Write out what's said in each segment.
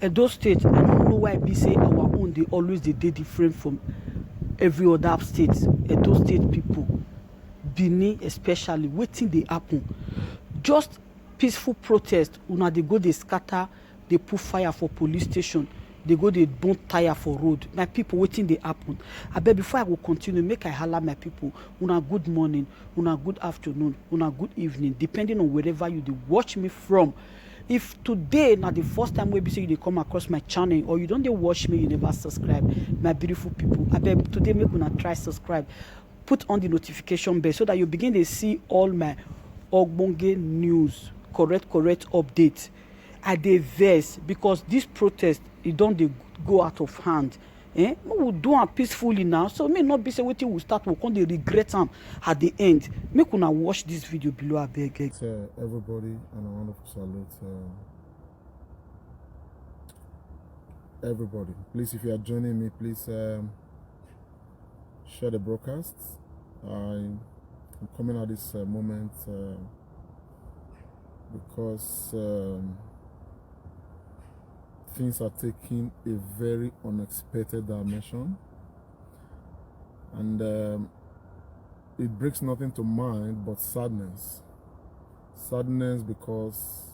Edo State, I don't know why we say our own, they always they different from every other state. Edo State people, Benin especially, wetin dey happen? Just peaceful protest, una dey go dey scatter, dey put fire for police station, dey go dey burn tire for road. My people, wetin dey happen? Abeg, before I go continue, make I hala my people. Una good morning, una good afternoon, una good evening, depending on wherever you dey watch me from. If today na the first time wey be say you dey come across my channel, or you don dey watch me, you never subscribe, my beautiful people, abeg today make una try subscribe, put on the notification bell so that you begin dey see all my ogbonge news, correct update. I dey vex because this protest e don dey go out of hand. We will do am peacefully now, so may not be say wetin we start we come dey regret am at the end. Make una watch this video below, abeg. Everybody, and a wonderful salute. Everybody, please, if you are joining me, please share the broadcast. I'm coming at this moment because things are taking a very unexpected dimension, and it brings nothing to mind but sadness. Sadness because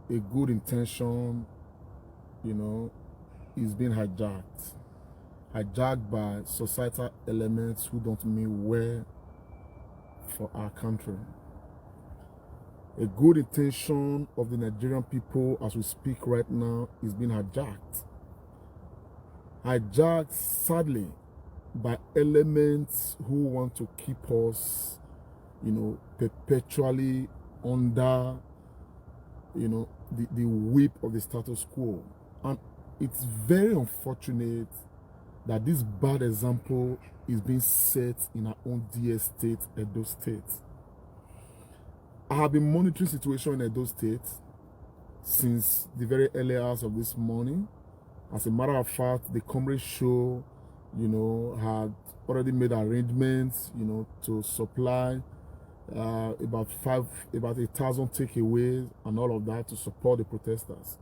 a good intention, is being hijacked by societal elements who don't mean well for our country. A good intention of the Nigerian people as we speak right now is being hijacked sadly by elements who want to keep us, perpetually under, the whip of the status quo. And it's very unfortunate that this bad example is being set in our own dear state, Edo State. I have been monitoring the situation in Edo State since the very early hours of this morning. As a matter of fact, the Comrade Show, had already made arrangements, to supply about 1,000 takeaways and all of that to support the protesters.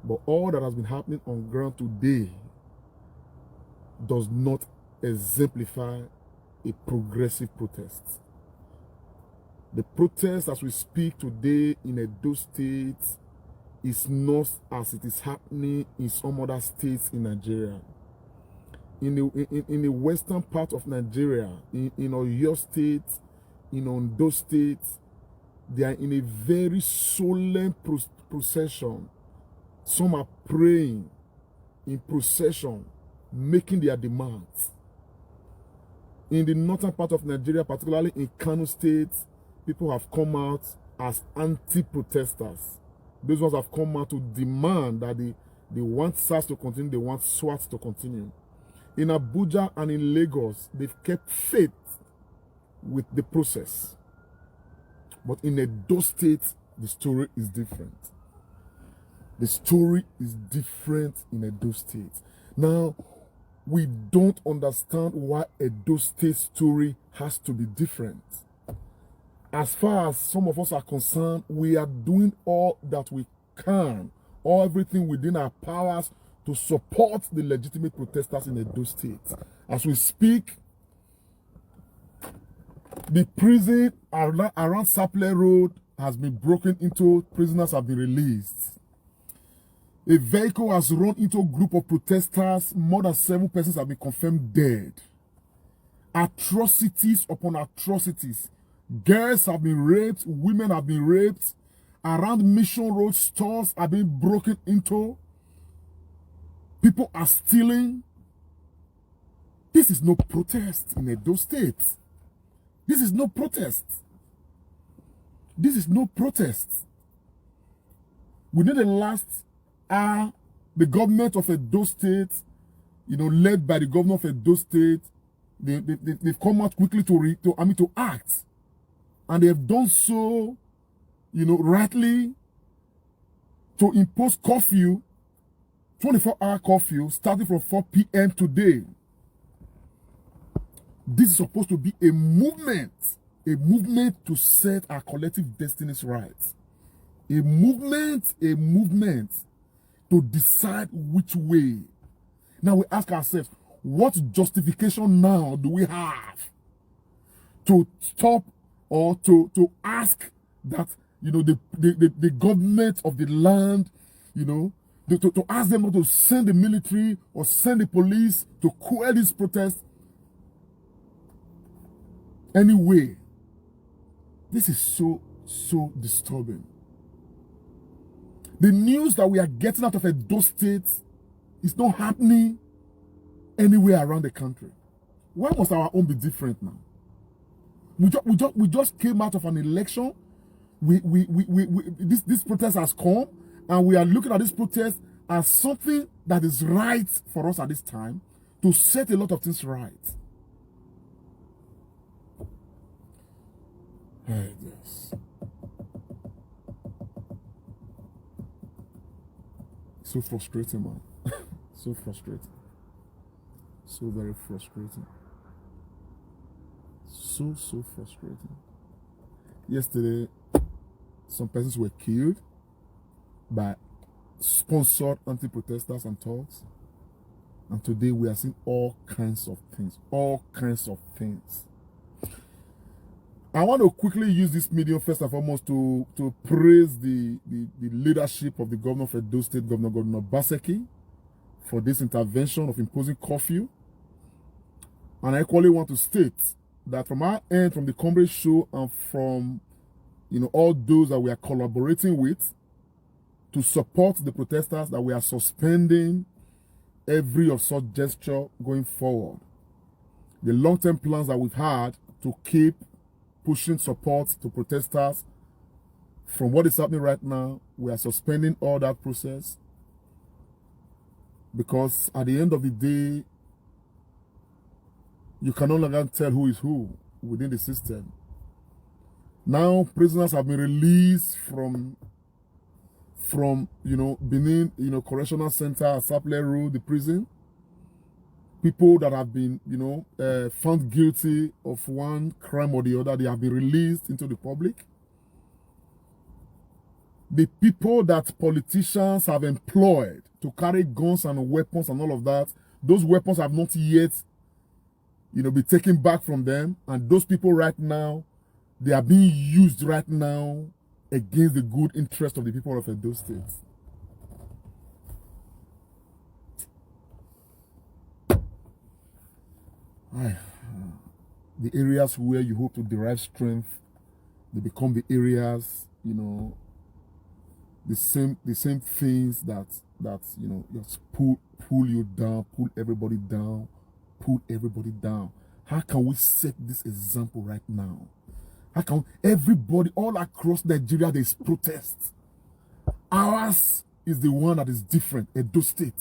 But all that has been happening on ground today does not exemplify a progressive protest. The protest as we speak today in Edo State is not as it is happening in some other states in Nigeria. In the western part of Nigeria, in Oyo State, in Ondo State, they are in a very solemn procession. Some are praying in procession, making their demands. In the northern part of Nigeria, particularly in Kano State, people have come out as anti-protesters. Those ones have come out to demand that they want SARS to continue, they want SWAT to continue. In Abuja and in Lagos, they've kept faith with the process. But in Edo State, the story is different. The story is different in Edo State. Now, we don't understand why Edo State story has to be different. As far as some of us are concerned, we are doing all that we can, or everything within our powers to support the legitimate protesters in Edo State. As we speak, the prison around Sapele Road has been broken into, prisoners have been released. A vehicle has run into a group of protesters, more than 7 persons have been confirmed dead. Atrocities upon atrocities. Girls have been raped, women have been raped. Around Mission Road, stores are being broken into. People are stealing. This is no protest in Edo State. This is no protest. This is no protest. Within the last hour, the government of Edo State, led by the governor of Edo State, they've come out quickly to act. And they have done so, rightly, to impose curfew, 24-hour curfew, starting from 4 p.m. today. This is supposed to be a movement to set our collective destinies right. A movement to decide which way. Now we ask ourselves, what justification now do we have to stop or to ask that, the government of the land, to ask them not to send the military or send the police to quell this protest? Anyway, this is so disturbing. The news that we are getting out of Edo State is not happening anywhere around the country. Why must our own be different now? We just came out of an election. This protest has come, and we are looking at this protest as something that is right for us at this time to set a lot of things right. Yes. So frustrating, man. So frustrating. So very frustrating. So frustrating. Yesterday, some persons were killed by sponsored anti-protesters and thugs. And today we are seeing all kinds of things. All kinds of things. I want to quickly use this medium first and foremost to praise the leadership of the governor of Edo State, Governor Obaseki, for this intervention of imposing curfew. And I equally want to state that from our end, from the Comrade Show, and from all those that we are collaborating with to support the protesters, that we are suspending every of such gesture going forward. The long-term plans that we've had to keep pushing support to protesters, from what is happening right now, we are suspending all that process, because at the end of the day, you can no longer tell who is who within the system. Now prisoners have been released from Benin, Correctional Center, Saple Road, the prison. People that have been, found guilty of one crime or the other, they have been released into the public. The people that politicians have employed to carry guns and weapons and all of that, those weapons have not yet, be taken back from them. And those people right now, they are being used right now against the good interest of the people of Edo State. The areas where you hope to derive strength, they become the areas, the same things that just pull you down, pull everybody down. How can we set this example right now? How can everybody all across Nigeria, there is protest? Ours is the one that is different. Edo State.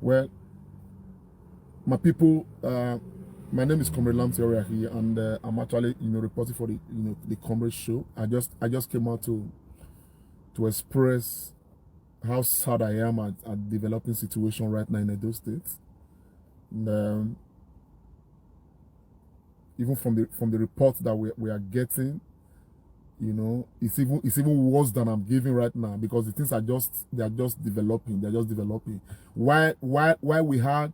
Well, my people, my name is Comrade Lam Theoria here, and I'm actually, reporting for the Comrade Show. I just came out to express how sad I am at developing situation right now in Edo State. And, even from the reports that we are getting, it's even worse than I'm giving right now, because the things are just developing. Why we had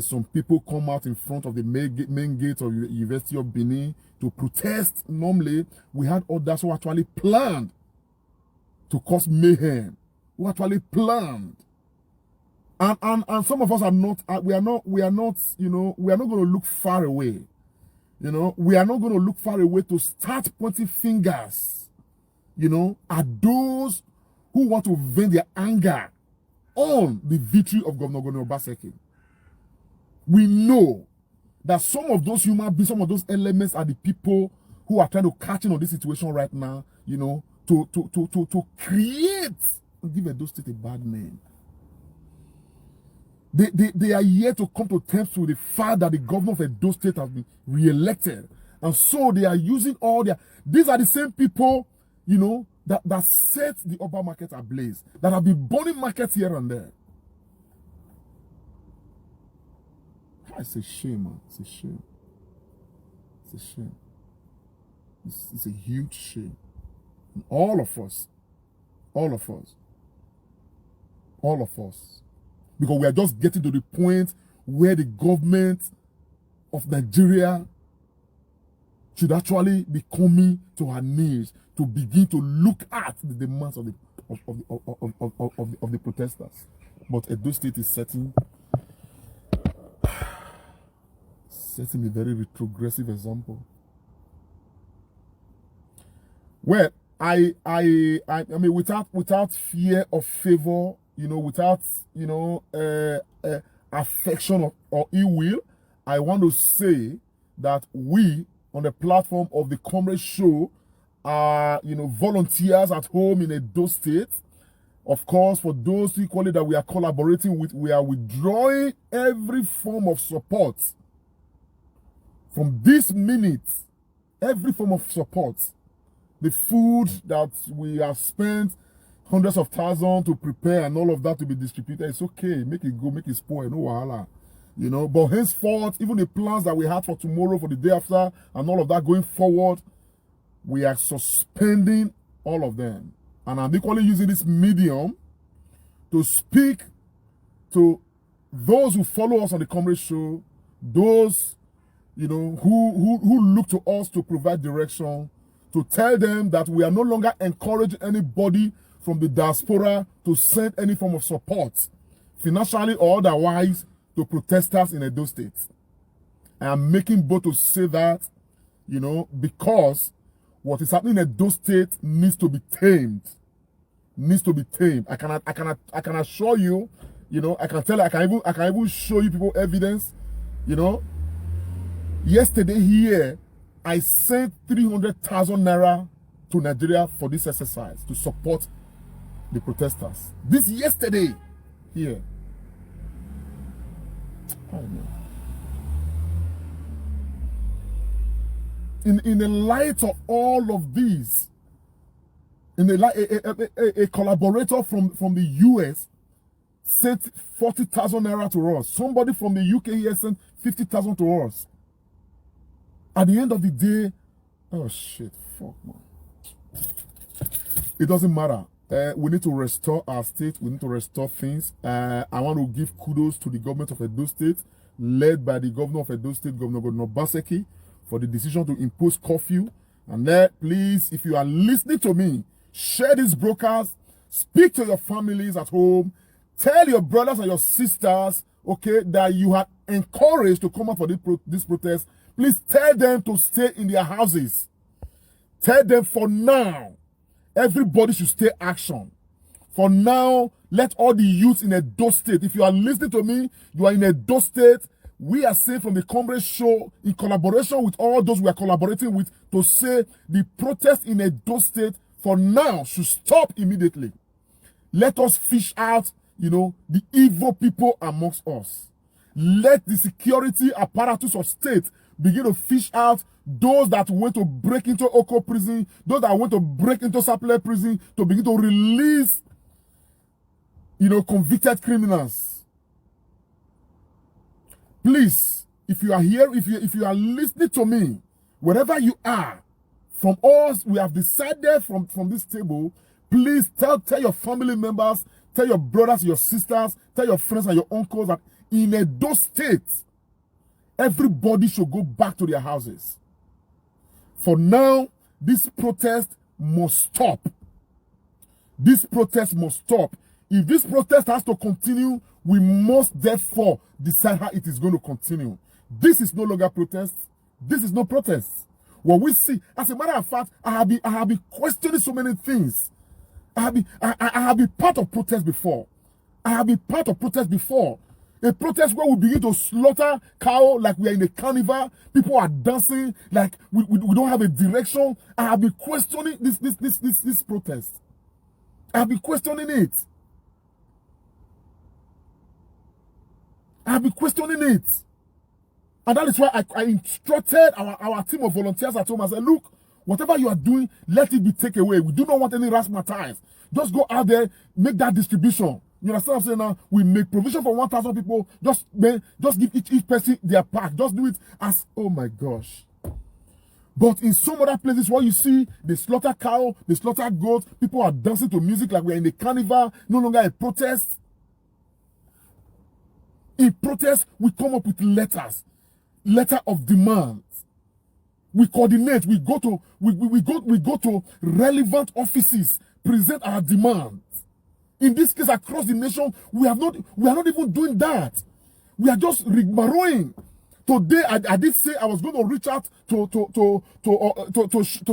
some people come out in front of the main gate of the University of Benin to protest. Normally, we had others who actually planned to cause mayhem. Who actually planned. And some of us are not. We are not going to look far away. We are not going to look far away to start pointing fingers, at those who want to vent their anger on the victory of Governor Obaseki. We know that some of those human beings, some of those elements are the people who are trying to catch in on this situation right now, to create and give Edo State a bad name. They are here to come to terms with the fact that the governor of Edo State has been re-elected. And so they are using all these are the same people, that set the urban market ablaze, that have been burning markets here and there. It's a shame, man. It's a shame. It's a shame. It's a huge shame. And all of us, because we are just getting to the point where the government of Nigeria should actually be coming to her knees to begin to look at the demands of the protesters. But Edo State is setting a very retrogressive example. Well, I mean, without fear of favor, without affection or ill will, I want to say that we, on the platform of the Comrade Show, are volunteers at home in Edo State. Of course, for those equally that we are collaborating with, we are withdrawing every form of support. From this minute, every form of support, the food that we have spent hundreds of thousands to prepare and all of that to be distributed, it's okay. Make it go, make it spoil, no wahala. But henceforth, even the plans that we had for tomorrow, for the day after, and all of that going forward, we are suspending all of them. And I'm equally using this medium to speak to those who follow us on the Comrade Show, those who look to us to provide direction, to tell them that we are no longer encouraging anybody from the diaspora to send any form of support, financially or otherwise, to protesters in Edo State. I am making bold to say that, because what is happening in Edo State needs to be tamed. I can assure you, I can even show you people evidence, Yesterday here, I sent 300,000 naira to Nigeria for this exercise to support the protesters. This yesterday here. Oh, no. In the light of all of these, a collaborator from the US sent 40,000 naira to us. Somebody from the UK here sent 50,000 to us. At the end of the day, oh shit, fuck, man. It doesn't matter. We need to restore our state. We need to restore things. I want to give kudos to the government of Edo State, led by the governor of Edo State, Governor Obaseki, for the decision to impose curfew. And please, if you are listening to me, share this broadcast, speak to your families at home, tell your brothers and your sisters, okay, that you are encouraged to come out for this protest. Please tell them to stay in their houses. Tell them for now, everybody should stay action. For now, let all the youth in Edo State, if you are listening to me, you are in Edo State, we are saying from the Comrade Show, in collaboration with all those we are collaborating with, to say the protest in Edo State for now should stop immediately. Let us fish out, the evil people amongst us. Let the security apparatus of state begin to fish out those that want to break into Oko prison, those that want to break into Sapele prison, to begin to release, convicted criminals. Please, if you are here, if you are listening to me, wherever you are, from us, we have decided from this table, please tell your family members, tell your brothers, your sisters, tell your friends and your uncles that in Edo State, everybody should go back to their houses. For now, this protest must stop. This protest must stop. If this protest has to continue, we must therefore decide how it is going to continue. This is no longer protest. This is no protest. What we see, as a matter of fact, I have been questioning so many things. I have been part of protest before. A protest where we begin to slaughter cow like we are in a carnival. People are dancing like we don't have a direction. I have been questioning this protest. I have been questioning it. And that is why I instructed our team of volunteers at home. I said, look, Whatever you are doing, let it be taken away. We do not want any razzmatazz. Just go out there, make that distribution. You understand what I'm saying now? We make provision for 1,000 people. Just give each person their pack. Just do it as, oh my gosh. But in some other places where you see they slaughter cow, they slaughter goats, people are dancing to music like we're in a carnival, no longer a protest. In protest, we come up with letters, letter of demands. We coordinate, we go to relevant offices, present our demands. In this case, across the nation, we are not even doing that. We are just rigmaroing. Today, I did say I was going to reach out to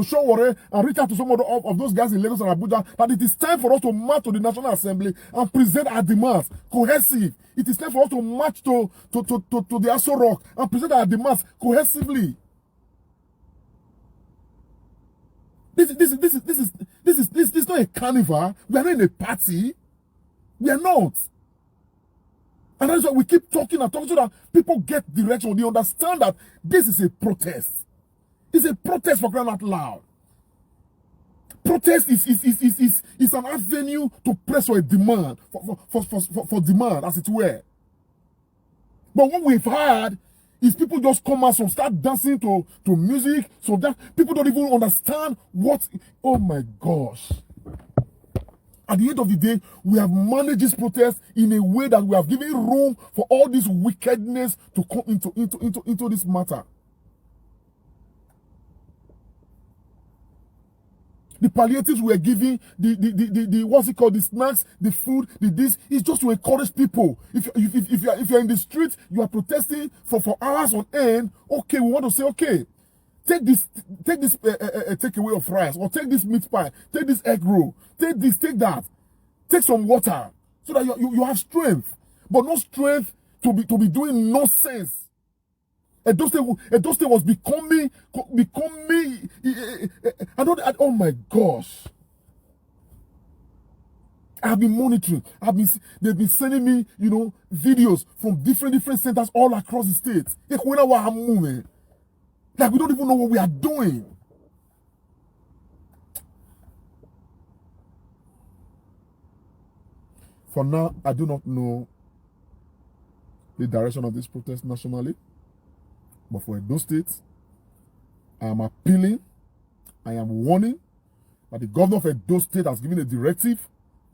Showore and reach out to some of those guys in Lagos and Abuja that it is time for us to march to the National Assembly and present our demands cohesive. It is time for us to march to the Aso Rock and present our demands cohesively. This is not a carnival. We are not in a party. We are not. And that's why we keep talking and talking so that people get direction. They understand that this is a protest. It's a protest for crying out loud. Protest is an avenue to press for a demand, for demand, as it were. But what we've had is people just come out and start dancing to music, so that people don't even understand what, oh my gosh. At the end of the day, we have managed this protest in a way that we have given room for all this wickedness to come into this matter. The palliatives we are giving, the what's it called, the snacks, the food, this is just to encourage people. If you're in the street, you are protesting for hours on end. Okay, we want to say, okay, take this takeaway of rice, or take this meat pie, take this egg roll, take this, take that, take some water, so that you have strength, but not strength to be doing nonsense. Edo State was becoming. Oh my gosh! I've been monitoring. They've been sending me, videos from different centers all across the state. Like we don't even know what we are doing. For now, I do not know the direction of this protest nationally. But for Edo State, I am appealing, I am warning that the governor of Edo State has given a directive,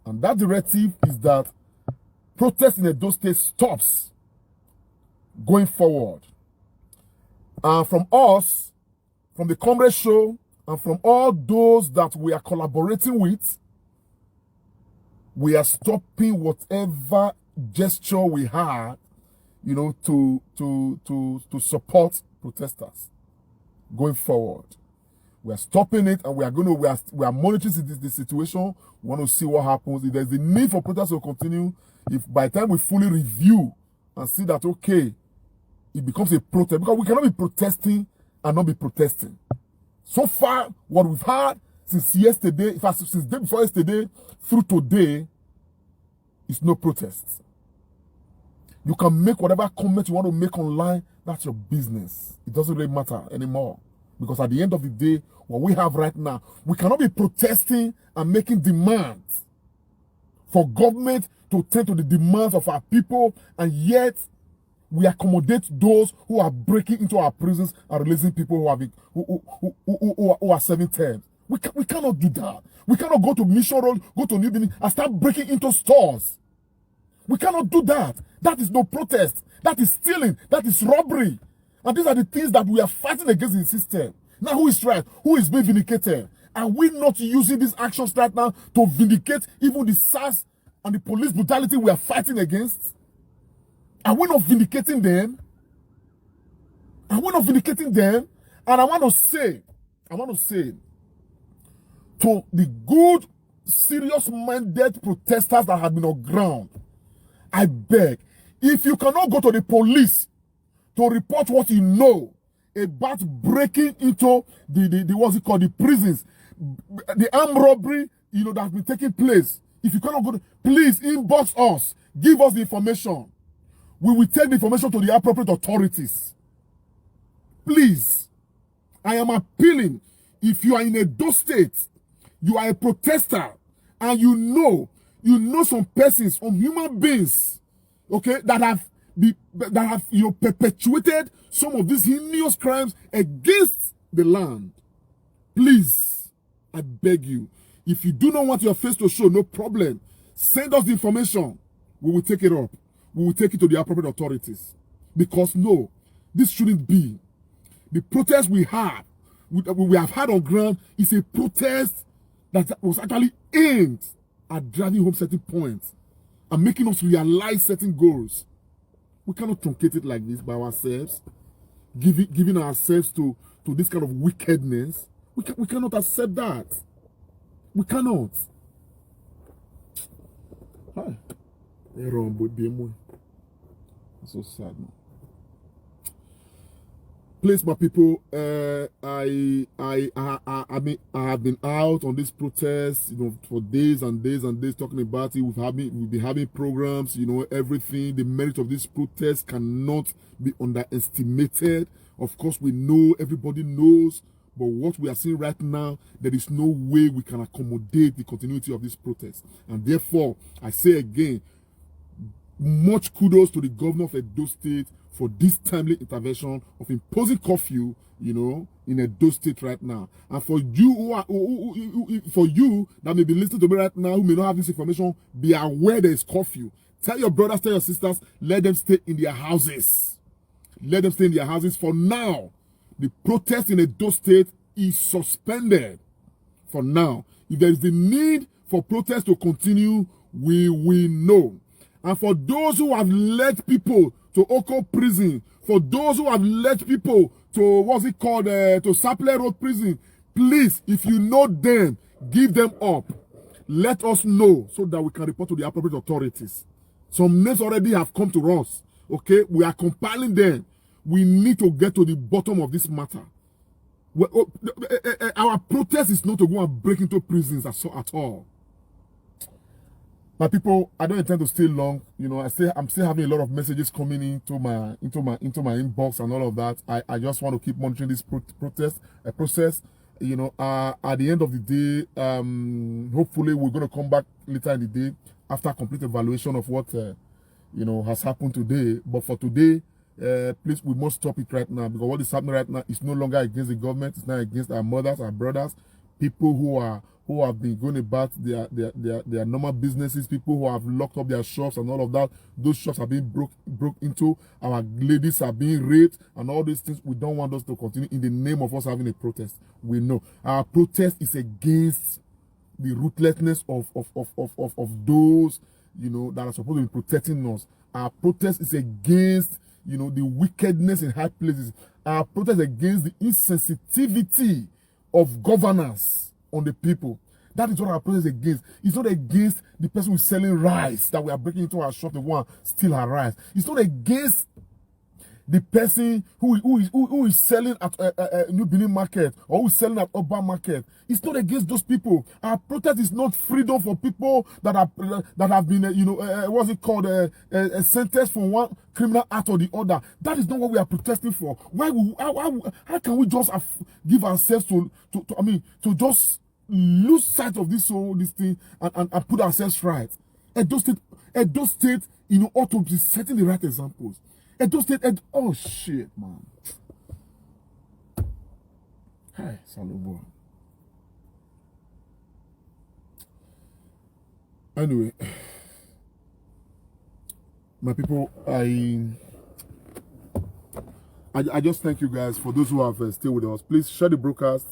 and that directive is that protest in Edo State stops going forward. From us, from the Comrade Show, and from all those that we are collaborating with, we are stopping whatever gesture we had, to support protesters going forward. We are stopping it, and we are monitoring the situation. We want to see what happens. If there's a need for protest to continue, if by the time we fully review and see that, okay, it becomes a protest, because we cannot be protesting and not be protesting. So far, what we've had since yesterday, in fact, since day before yesterday through today, is no protests. You can make whatever comment you want to make online. That's your business. It doesn't really matter anymore. Because at the end of the day, what we have right now, we cannot be protesting and making demands for government to tend to the demands of our people, and yet we accommodate those who are breaking into our prisons and releasing people who are serving terms. We cannot do that. We cannot go to Mission Road, go to New Benin, and start breaking into stores. We cannot do that. That is no protest. That is stealing. That is robbery. And these are the things that we are fighting against in the system. Now, who is right? Who is being vindicated? Are we not using these actions right now to vindicate even the SARS and the police brutality we are fighting against? Are we not vindicating them? Are we not vindicating them? And I want to say to the good, serious-minded protesters that have been on ground, I beg, if you cannot go to the police to report what you know about breaking into the prisons, the armed robbery, that has been taking place, if you cannot go, please inbox us, give us the information. We will take the information to the appropriate authorities. Please, I am appealing. if you are in Edo State, you are a protester, and you know some persons, some human beings, okay, that have perpetuated some of these heinous crimes against the land. Please, I beg you, if you do not want your face to show, no problem. Send us the information. We will take it up. We will take it to the appropriate authorities. Because no, this shouldn't be. The protest we have had on ground is a protest that was actually aimed at driving home certain points and making us realize certain goals. We cannot truncate it like this by ourselves, giving ourselves to this kind of wickedness. We cannot accept that. We cannot. Hi. So sad, man. Please, my people, I have been out on this protest, for days and days and days talking about it. We'll be having programs, everything. The merit of this protest cannot be underestimated. Of course, we know, everybody knows, but what we are seeing right now, there is no way we can accommodate the continuity of this protest. And therefore, I say again, much kudos to the governor of Edo State for this timely intervention of imposing curfew, in Edo State right now. And for you for you that may be listening to me right now who may not have this information, be aware there is curfew. Tell your brothers, tell your sisters, let them stay in their houses. Let them stay in their houses for now. The protest in Edo State is suspended for now. If there is the need for protest to continue, we will know. And for those who have led people to Oko prison, for those who have led people to, to Sapele Road prison, please, if you know them, give them up. Let us know so that we can report to the appropriate authorities. Some names already have come to us. Okay, we are compiling them. We need to get to the bottom of this matter. Our protest is not to go and break into prisons at all. My people, I don't intend to stay long. I'm still having a lot of messages coming into my inbox and all of that. I just want to keep monitoring this process. At the end of the day, hopefully we're going to come back later in the day after complete evaluation of what has happened today. But for today, please, we must stop it right now, because what is happening right now is no longer against the government. It's not against our mothers, our brothers, people who have been going about their normal businesses, people who have locked up their shops and all of that. Those shops are being broke into. Our ladies are being raped and all these things. We don't want us to continue in the name of us having a protest. We know our protest is against the ruthlessness of those that are supposed to be protecting us. Our protest is against the wickedness in high places. Our protest against the insensitivity of governance on the people. That is what our protest is against. It's not against the person who is selling rice that we are breaking into our shop and want to steal our rice. It's not against the person who is selling at New Benin Market or who is selling at Oba Market. It's not against those people. Our protest is not freedom for people that have been sentenced for one criminal act or the other. That is not what we are protesting for. How can we just give ourselves to just lose sight of this thing and put ourselves right? Edo State, ought to be setting the right examples. Edo State, oh shit, man. Hi, Salobo. Anyway, my people, I just thank you guys for those who have stayed with us. Please share the broadcast.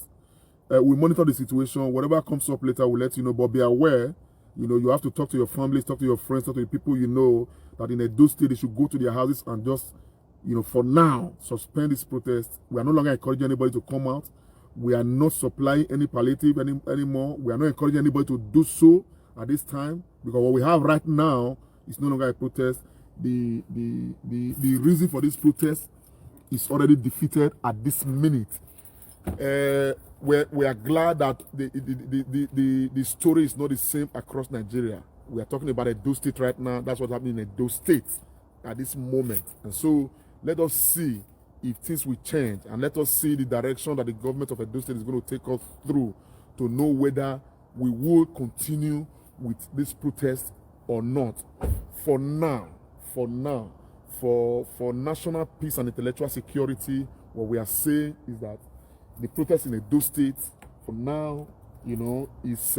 We monitor the situation. Whatever comes up later, we'll let you know. But be aware, you have to talk to your families, talk to your friends, talk to the people that in Edo State they should go to their houses and just, for now, suspend this protest. We are no longer encouraging anybody to come out. We are not supplying any palliative anymore. We are not encouraging anybody to do so at this time, because what we have right now is no longer a protest. The reason for this protest is already defeated at this minute. We are glad that the story is not the same across Nigeria. We are talking about Edo State right now. That's what's happening in Edo State at this moment. And so let us see if things will change, and let us see the direction that the government of Edo State is going to take us through to know whether we will continue with this protest or not. For now, for national peace and intellectual security, what we are saying is that the protest in Edo State, for now, you know, is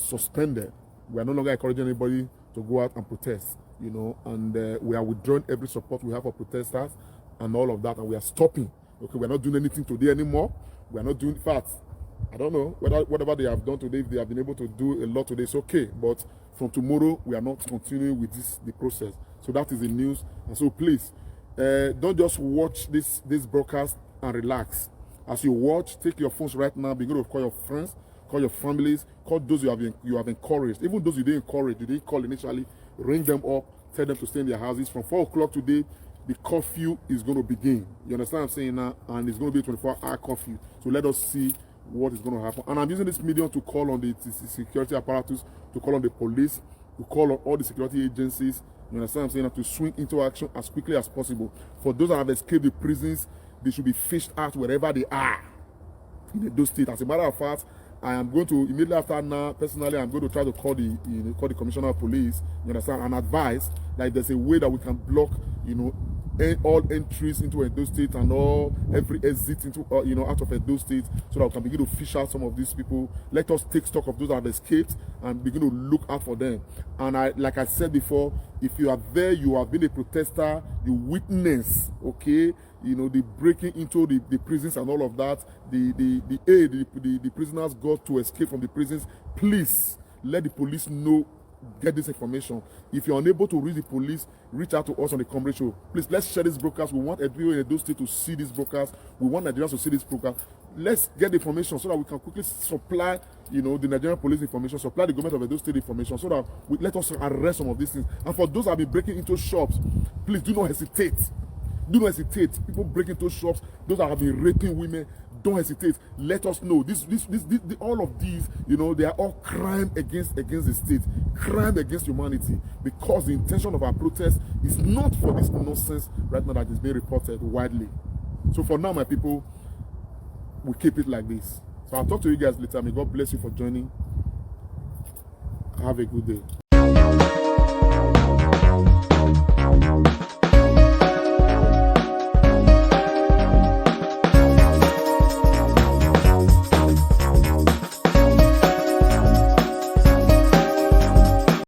suspended. We are no longer encouraging anybody to go out and protest, you know, and we are withdrawing every support we have for protesters and all of that, and we are stopping. Okay, we are not doing anything today anymore. We are not doing, in fact, I don't know whether whatever they have done today, if they have been able to do a lot today, it's okay. But from tomorrow, we are not continuing with the process. So that is the news. And so please, don't just watch this broadcast and relax. As you watch, take your phones right now. Begin to call your friends, call your families, call those you have encouraged. Even those you didn't encourage, you didn't call initially, ring them up, tell them to stay in their houses. From 4 o'clock today, the curfew is going to begin. You understand what I'm saying now? And it's going to be a 24-hour curfew. So let us see what is going to happen. And I'm using this medium to call on the security apparatus, to call on the police, to call on all the security agencies, you understand what I'm saying, to swing into action as quickly as possible. For those that have escaped the prisons, they should be fished out wherever they are in Edo State. As a matter of fact, I am going to, immediately after now, personally, I'm going to try to call the commissioner of police, you understand, and advise that there's a way that we can block, you know, all entries into Edo State and every exit into, you know, out of Edo State, so that we can begin to fish out some of these people. Let us take stock of those that have escaped and begin to look out for them. And like I said before, if you are there, you have been a protester, you witness, okay, you know, the breaking into the prisons and all of that, the aid the prisoners got to escape from the prisons, please let the police know. Get this information. If you're unable to reach the police, reach out to us on the Comrade Show. Please, let's share this broadcast. We want everyone in Edo State to see this broadcast. We want Nigerians to see this broadcast. Let's get the information so that we can quickly supply, you know, the Nigerian police information, supply the government of Edo State information, so that let us arrest some of these things. And for those that have been breaking into shops, please do not hesitate. Do not hesitate. People break into shops, those that have been raping women, don't hesitate. Let us know. All of these, you know, they are all crime against the state, crime against humanity, because the intention of our protest is not for this nonsense right now that is being reported widely. So for now, my people, we keep it like this. So I'll talk to you guys later. May God bless you for joining. Have a good day.